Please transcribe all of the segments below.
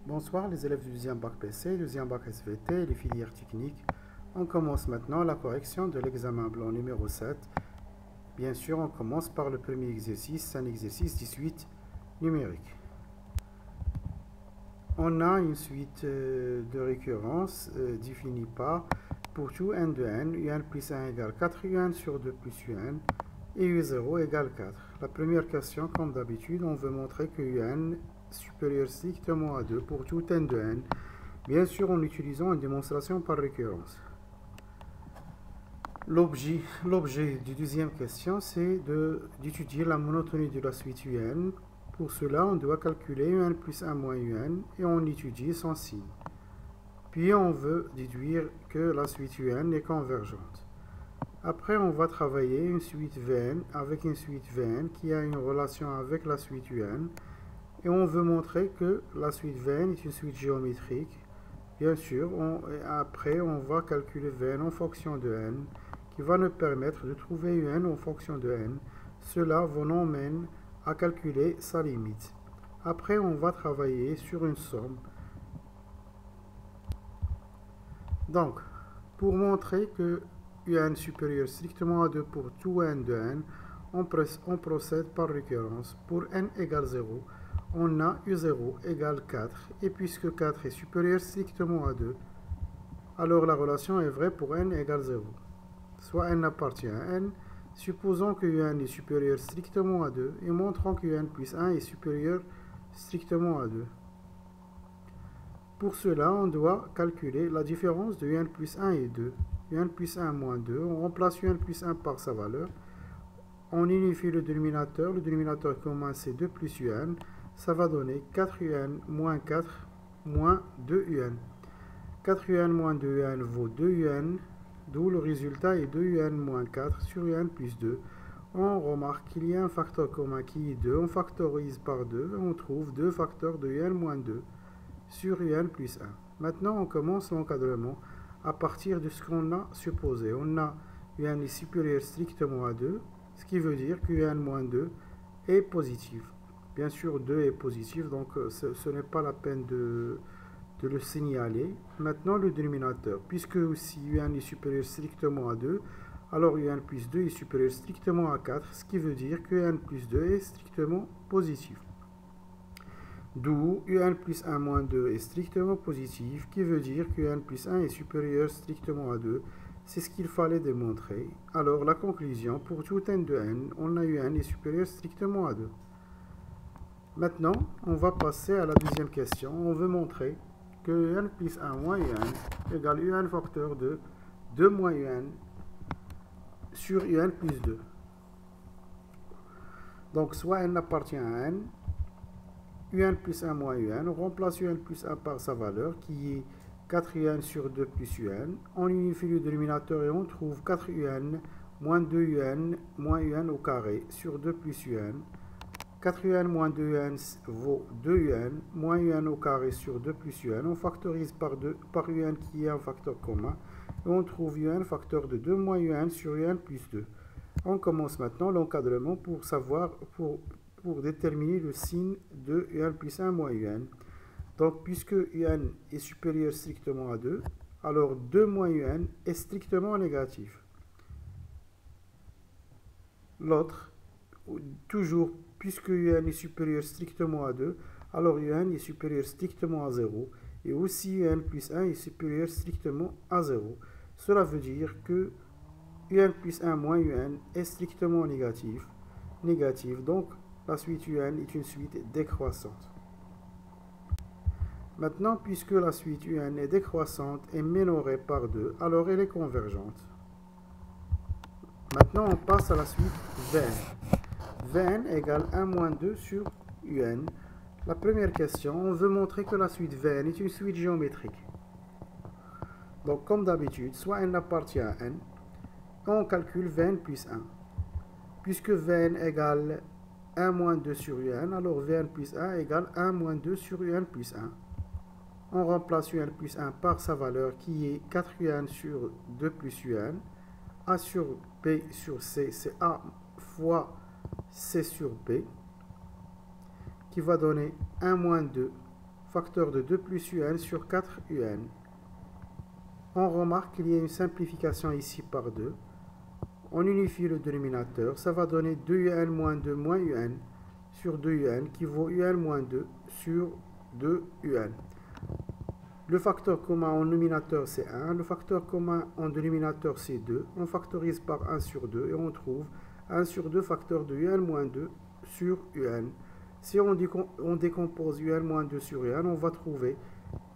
Bonsoir les élèves du deuxième bac PC, deuxième bac SVT et les filières techniques. On commence maintenant la correction de l'examen blanc numéro 7. Bien sûr, on commence par le premier exercice, un exercice 18 numérique. On a une suite de récurrence définie par pour tout n de n, un plus 1 égale 4 un sur 2 plus un et u0 égale 4. La première question, comme d'habitude, on veut montrer que un supérieur strictement à 2 pour tout n de n, bien sûr en utilisant une démonstration par récurrence. L'objet de deuxième question, c'est d'étudier la monotonie de la suite un. Pour cela, on doit calculer un plus 1 moins un et on étudie son signe. Puis on veut déduire que la suite un est convergente. Après, on va travailler une suite Vn avec une suite Vn qui a une relation avec la suite un. Et on veut montrer que la suite Vn est une suite géométrique. Bien sûr, après, on va calculer Vn en fonction de n, qui va nous permettre de trouver un en fonction de n. Cela nous emmène à calculer sa limite. Après, on va travailler sur une somme. Donc, pour montrer que un supérieur strictement à 2 pour tout n de n, on procède par récurrence. Pour n égale 0, on a u0 égale 4, et puisque 4 est supérieur strictement à 2, alors la relation est vraie pour n égale 0. Soit n appartient à n, supposons que un est supérieur strictement à 2, et montrons que un plus 1 est supérieur strictement à 2. Pour cela, on doit calculer la différence de un plus 1 et 2. un plus 1 moins 2, on remplace un plus 1 par sa valeur. On unifie le dénominateur commun c'est 2 plus un, ça va donner 4 un moins 4 moins 2 un. 4 un moins 2 un vaut 2 un, d'où le résultat est 2 un moins 4 sur un plus 2. On remarque qu'il y a un facteur commun qui est 2, on factorise par 2, on trouve 2 facteurs de un moins 2 sur un plus 1. Maintenant, on commence l'encadrement à partir de ce qu'on a supposé. On a un est supérieur strictement à 2, ce qui veut dire que un moins 2 est positif. Bien sûr, 2 est positif, donc ce n'est pas la peine de le signaler. Maintenant, le dénominateur. Puisque aussi un est supérieur strictement à 2, alors un plus 2 est supérieur strictement à 4, ce qui veut dire que un plus 2 est strictement positif. D'où un plus 1 moins 2 est strictement positif, qui veut dire que un plus 1 est supérieur strictement à 2. C'est ce qu'il fallait démontrer. Alors la conclusion, pour tout n de n, on a un est supérieur strictement à 2. Maintenant, on va passer à la deuxième question. On veut montrer que un plus 1 moins un égale un facteur de 2 moins un sur un plus 2. Donc soit n appartient à n, un plus 1 moins un, on remplace un plus 1 par sa valeur qui est 4 un sur 2 plus un. On unifie le dénominateur et on trouve 4 un moins 2 un moins un au carré sur 2 plus un. 4 un moins 2 un vaut 2 un moins un au carré sur 2 plus un. On factorise par un qui est un facteur commun. Et on trouve un facteur de 2 moins un sur un plus 2. On commence maintenant l'encadrement pour savoir, pour déterminer le signe de un plus 1 moins un. Donc, puisque un est supérieur strictement à 2, alors 2 moins un est strictement négatif. L'autre, toujours, puisque un est supérieur strictement à 2, alors un est supérieur strictement à 0. Et aussi un plus 1 est supérieur strictement à 0. Cela veut dire que un plus 1 moins un est strictement négatif. Donc, la suite un est une suite décroissante. Maintenant, puisque la suite un est décroissante et minorée par 2, alors elle est convergente. Maintenant, on passe à la suite Vn. Vn égale 1 moins 2 sur un. La première question, on veut montrer que la suite Vn est une suite géométrique. Donc, comme d'habitude, soit n appartient à n, on calcule Vn plus 1. Puisque Vn égale 1 moins 2 sur un, alors Vn plus 1 égale 1 moins 2 sur un plus 1. On remplace un plus 1 par sa valeur qui est 4 un sur 2 plus un. A sur B sur C, c'est A fois C sur B, qui va donner 1 moins 2 facteur de 2 plus un sur 4 un. On remarque qu'il y a une simplification ici par 2. On unifie le dénominateur, ça va donner 2un moins 2 moins un sur 2un qui vaut un moins 2 sur 2un. Le facteur commun en nominateur c'est 1, le facteur commun en dénominateur c'est 2. On factorise par 1 sur 2 et on trouve 1 sur 2 facteur de un moins 2 sur un. Si on décompose un moins 2 sur un, on va trouver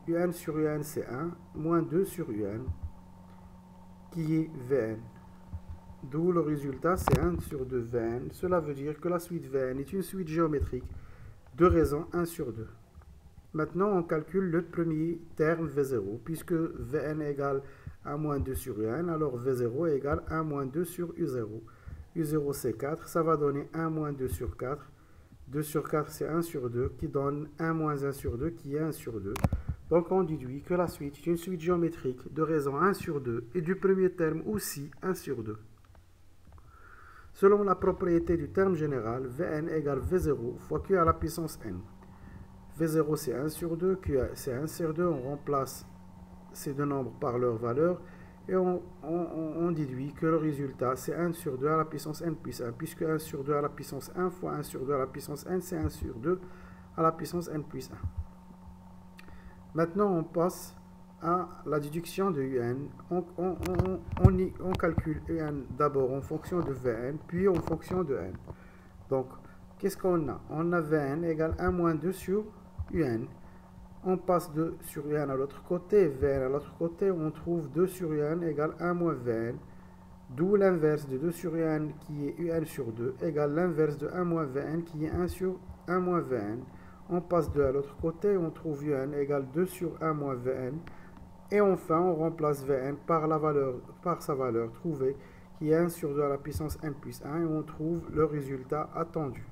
un sur un c'est 1, moins 2 sur un, qui est Vn. D'où le résultat c'est 1 sur 2 Vn. Cela veut dire que la suite Vn est une suite géométrique de raison 1 sur 2. Maintenant, on calcule le premier terme V0, puisque Vn égale 1 moins 2 sur un, alors V0 égale 1 moins 2 sur U0. U0 c'est 4, ça va donner 1 moins 2 sur 4. 2 sur 4 c'est 1 sur 2, qui donne 1 moins 1 sur 2, qui est 1 sur 2. Donc on déduit que la suite est une suite géométrique de raison 1 sur 2, et du premier terme aussi 1 sur 2. Selon la propriété du terme général, Vn égale V0 fois Q à la puissance n. V0 c'est 1 sur 2, Q c'est 1 sur 2, on remplace ces deux nombres par leur valeur et on déduit que le résultat c'est 1 sur 2 à la puissance n plus 1, puisque 1 sur 2 à la puissance 1 fois 1 sur 2 à la puissance n c'est 1 sur 2 à la puissance n plus 1. Maintenant on passe à la déduction de un. On calcule un d'abord en fonction de Vn, puis en fonction de n. Donc qu'est-ce qu'on a? On a Vn égale 1 moins 2 sur un. On passe 2 sur un à l'autre côté, Vn à l'autre côté, on trouve 2 sur un égale 1 moins Vn, d'où l'inverse de 2 sur un qui est un sur 2 égale l'inverse de 1 moins Vn qui est 1 sur 1 moins Vn. On passe 2 à l'autre côté, on trouve un égale 2 sur 1 moins Vn. Et enfin, on remplace Vn par sa valeur trouvée qui est 1 sur 2 à la puissance n plus 1 et on trouve le résultat attendu.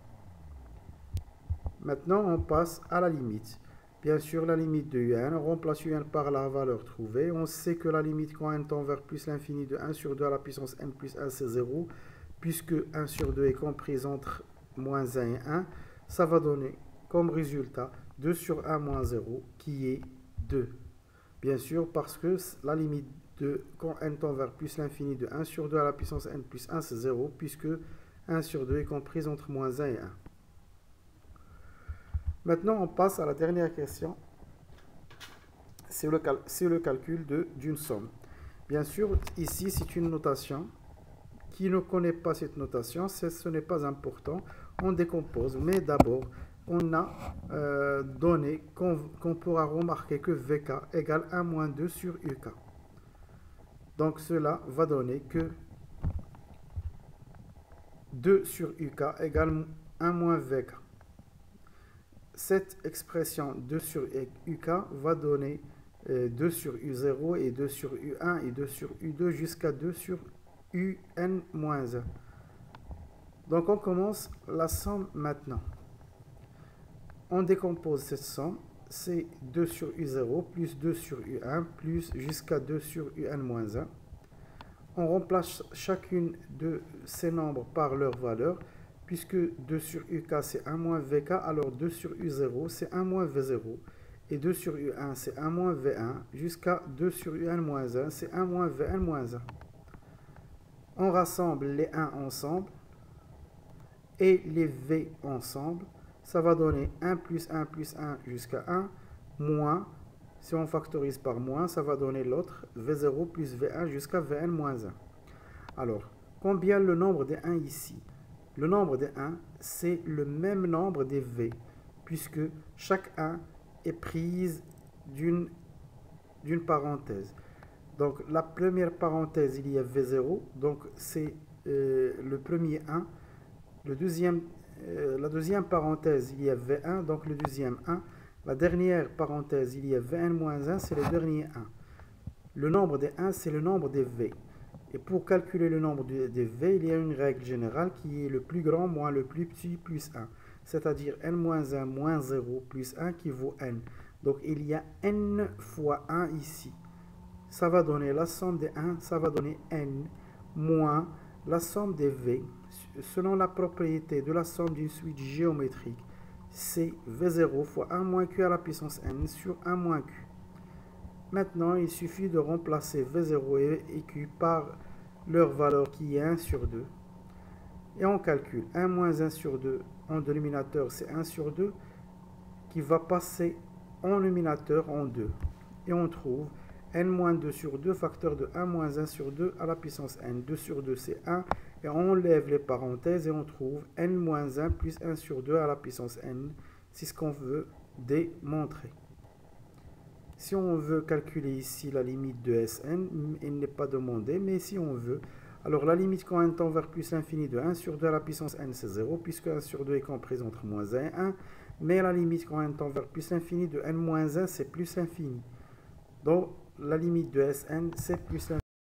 Maintenant, on passe à la limite. Bien sûr, la limite de un, on remplace un par la valeur trouvée. On sait que la limite quand n tend vers plus l'infini de 1 sur 2 à la puissance n plus 1, c'est 0, puisque 1 sur 2 est comprise entre moins 1 et 1. Ça va donner comme résultat 2 sur 1 moins 0, qui est 2. Bien sûr, parce que la limite de quand n tend vers plus l'infini de 1 sur 2 à la puissance n plus 1, c'est 0, puisque 1 sur 2 est comprise entre moins 1 et 1. Maintenant, on passe à la dernière question. C'est le calcul d'une somme. Bien sûr, ici, c'est une notation. Qui ne connaît pas cette notation, ce n'est pas important. On décompose, mais d'abord, on a donné qu'on pourra remarquer que Vk égale 1 moins 2 sur Uk. Donc, cela va donner que 2 sur Uk égale 1 moins Vk. Cette expression 2 sur UK va donner 2 sur U0 et 2 sur U1 et 2 sur U2 jusqu'à 2 sur UN-1. Donc on commence la somme maintenant. On décompose cette somme, c'est 2 sur U0 plus 2 sur U1 plus jusqu'à 2 sur UN-1. On remplace chacune de ces nombres par leur valeur. Puisque 2 sur UK c'est 1 moins VK, alors 2 sur U0 c'est 1 moins V0. Et 2 sur U1 c'est 1 moins V1, jusqu'à 2 sur UN-1 c'est 1 moins Vn-1. On rassemble les 1 ensemble et les V ensemble. Ça va donner 1 plus 1 plus 1 jusqu'à 1, moins, si on factorise par moins, ça va donner l'autre, V0 plus V1 jusqu'à Vn-1. Alors, combien le nombre des 1 ici? Le nombre des 1, c'est le même nombre des V, puisque chaque 1 est prise d'une parenthèse. Donc, la première parenthèse, il y a V0, donc c'est le premier 1. La deuxième parenthèse, il y a V1, donc le deuxième 1. La dernière parenthèse, il y a Vn-1, c'est le dernier 1. Le nombre des 1, c'est le nombre des V. Et pour calculer le nombre des V, il y a une règle générale qui est le plus grand moins le plus petit plus 1. C'est-à-dire n-1 moins 0 plus 1 qui vaut n. Donc il y a n fois 1 ici. Ça va donner la somme des 1, ça va donner n moins la somme des V. Selon la propriété de la somme d'une suite géométrique, c'est V0 fois 1 moins Q à la puissance n sur 1 moins Q. Maintenant, il suffit de remplacer V0 et Q par leur valeur qui est 1 sur 2. Et on calcule 1 moins 1 sur 2 en dénominateur, c'est 1 sur 2 qui va passer en numérateur en 2. Et on trouve n moins 2 sur 2 facteur de 1 moins 1 sur 2 à la puissance n. 2 sur 2 c'est 1 et on enlève les parenthèses et on trouve n moins 1 plus 1 sur 2 à la puissance n. C'est ce qu'on veut démontrer. Si on veut calculer ici la limite de Sn, il n'est pas demandé, mais si on veut, alors la limite quand n tend vers plus l'infini de 1 sur 2 à la puissance n c'est 0, puisque 1 sur 2 est compris entre moins 1 et 1, mais la limite quand n tend vers plus l'infini de n moins 1 c'est plus l'infini. Donc la limite de Sn c'est plus l'infini.